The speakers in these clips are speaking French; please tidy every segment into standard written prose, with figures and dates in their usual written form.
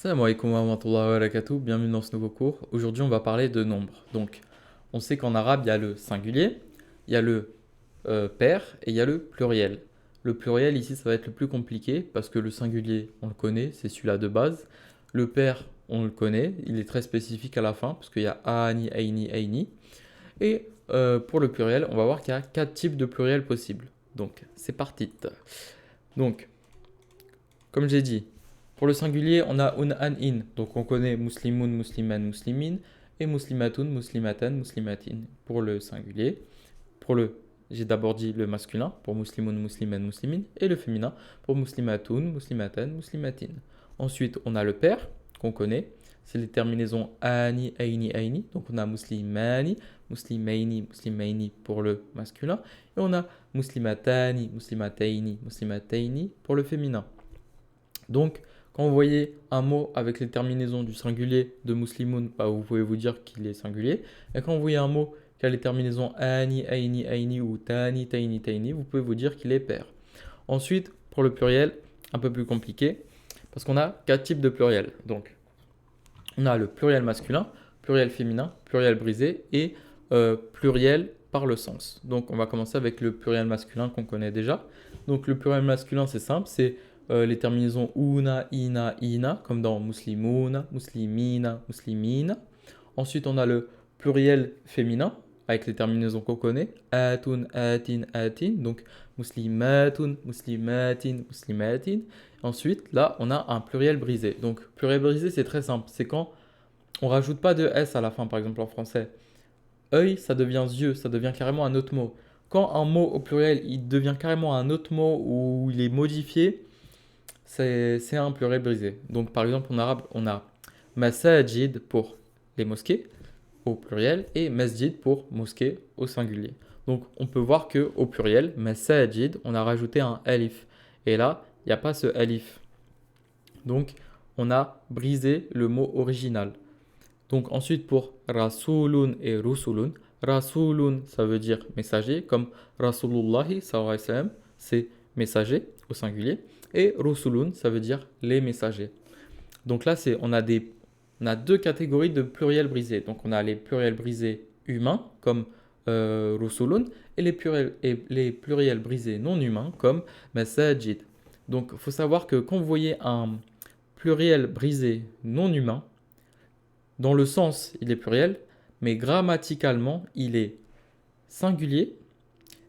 Salam alaikum wa rahmatullahi wa barakatuh, bienvenue dans ce nouveau cours. Aujourd'hui, on va parler de nombres. Donc, on sait qu'en arabe, il y a le singulier, il y a le pair et il y a le pluriel. Le pluriel, ici, ça va être le plus compliqué parce que le singulier, on le connaît, c'est celui-là de base. Le pair, on le connaît, il est très spécifique à la fin parce qu'il y a aani, aini, aini. Et pour le pluriel, on va voir qu'il y a 4 types de pluriel possibles. Donc, c'est parti. Donc, comme j'ai dit, pour le singulier, on a un, an, in. Donc on connaît muslimun, musliman, muslimin et muslimatun, muslimatan, muslimatin pour le singulier. Pour le, j'ai d'abord dit le masculin pour muslimun, musliman, muslimin et le féminin pour muslimatun, muslimatan, muslimatin. Ensuite, on a le pair qu'on connaît. C'est les terminaisons ani, aini, aini. Donc on a muslimani, muslimaini, muslimaini pour le masculin. Et on a muslimatani, muslimataini, muslimataini pour le féminin. Donc, quand vous voyez un mot avec les terminaisons du singulier de muslimoun, bah, vous pouvez vous dire qu'il est singulier. Et quand vous voyez un mot qui a les terminaisons ani, aini, aini ou tani, taini, taini, vous pouvez vous dire qu'il est pair. Ensuite, pour le pluriel, un peu plus compliqué, parce qu'on a 4 types de pluriel. Donc, on a le pluriel masculin, pluriel féminin, pluriel brisé et pluriel par le sens. Donc, on va commencer avec le pluriel masculin qu'on connaît déjà. Donc, le pluriel masculin, c'est simple, c'est les terminaisons una, ina, ina, comme dans muslimuna, muslimina, muslimina. Ensuite, on a le pluriel féminin, avec les terminaisons qu'on connaît, atun, atin, atin, donc muslimatun, muslimatin, muslimatin. Ensuite, là, on a un pluriel brisé. Donc, pluriel brisé, c'est très simple. C'est quand on rajoute pas de S à la fin, par exemple en français. Œil, ça devient yeux, ça devient carrément un autre mot. Quand un mot au pluriel, il devient carrément un autre mot ou il est modifié, c'est un pluriel brisé. Donc, par exemple, en arabe, on a masajid pour les mosquées au pluriel et masjid pour mosquée au singulier. Donc, on peut voir que au pluriel, masajid, on a rajouté un alif. Et là, il n'y a pas ce alif. Donc, on a brisé le mot original. Donc, ensuite, pour rasulun et rusulun, rasulun, ça veut dire messager, comme rasulullahi, sallallahu alayhi wa sallam, c'est messager au singulier. Et rusulun, ça veut dire les messagers. Donc là, on a deux catégories de pluriels brisés. Donc on a les pluriels brisés humains, comme rusulun, et les pluriels brisés non humains, comme masajid. Donc il faut savoir que quand vous voyez un pluriel brisé non humain, dans le sens, il est pluriel, mais grammaticalement, il est singulier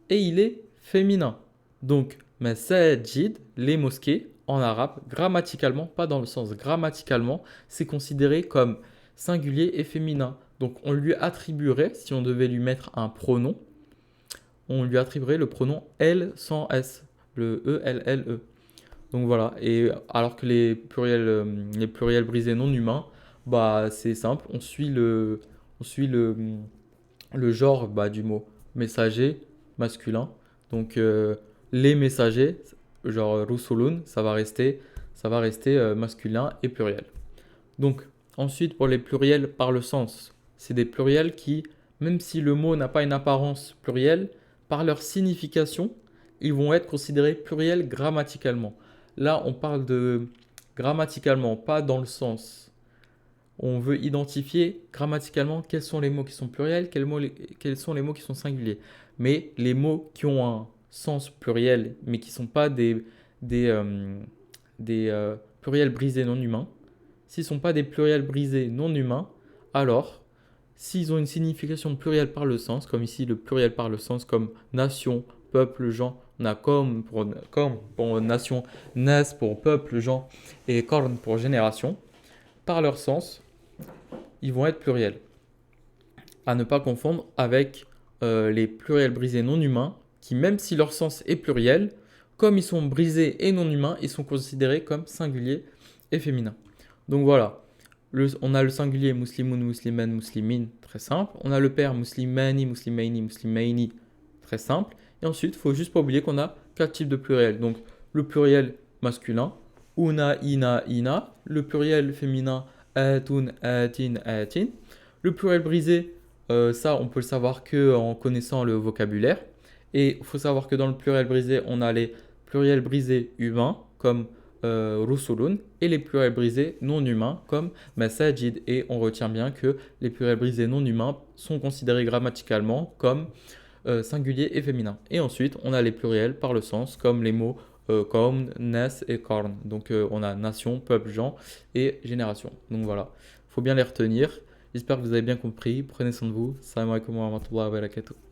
et il est féminin. Donc, masajid, les mosquées, en arabe, grammaticalement, pas dans le sens grammaticalement, c'est considéré comme singulier et féminin. Donc, on lui attribuerait, si on devait lui mettre un pronom, on lui attribuerait le pronom elle sans S, le E, L, L, E. Donc voilà, et alors que les pluriels brisés non humains, bah c'est simple, on suit le genre du mot messager masculin. Donc les messagers, genre rusulun, ça va rester masculin et pluriel. Donc ensuite pour les pluriels par le sens, c'est des pluriels qui, même si le mot n'a pas une apparence plurielle, par leur signification, ils vont être considérés pluriels grammaticalement. Là, on parle de grammaticalement, pas dans le sens. On veut identifier grammaticalement quels sont les mots qui sont pluriels, quels sont les mots qui sont singuliers. Mais les mots qui ont un sens pluriel, mais qui ne sont pas des, pluriels brisés non humains, s'ils ne sont pas des pluriels brisés non humains, alors s'ils ont une signification plurielle par le sens, comme ici le pluriel par le sens, comme nation, peuple, gens, on a comme pour nation, nas pour peuple, gens, et korn pour génération, par leur sens, ils vont être pluriels. À ne pas confondre avec les pluriels brisés non humains, qui même si leur sens est pluriel, comme ils sont brisés et non humains, ils sont considérés comme singuliers et féminins. Donc voilà, on a le singulier muslimun, musliman, muslimin, très simple. On a le pair muslimani, muslimaini, muslimaini, très simple. Et ensuite, il faut juste pas oublier qu'on a 4 types de pluriels. Donc le pluriel masculin, una, ina, ina. Le pluriel féminin, atun, atin, atin. Le pluriel brisé, ça on peut le savoir que en connaissant le vocabulaire. Et il faut savoir que dans le pluriel brisé, on a les pluriels brisés humains, comme rusulun, et les pluriels brisés non humains comme masajid. Et on retient bien que les pluriels brisés non humains sont considérés grammaticalement comme singulier et féminin. Et ensuite, on a les pluriels par le sens, comme les mots qaum, nas et qarn. Donc on a nation, peuple, gens et génération. Donc voilà, il faut bien les retenir. J'espère que vous avez bien compris. Prenez soin de vous. Salam alaikum wa rahmatullahi wa barakatuh.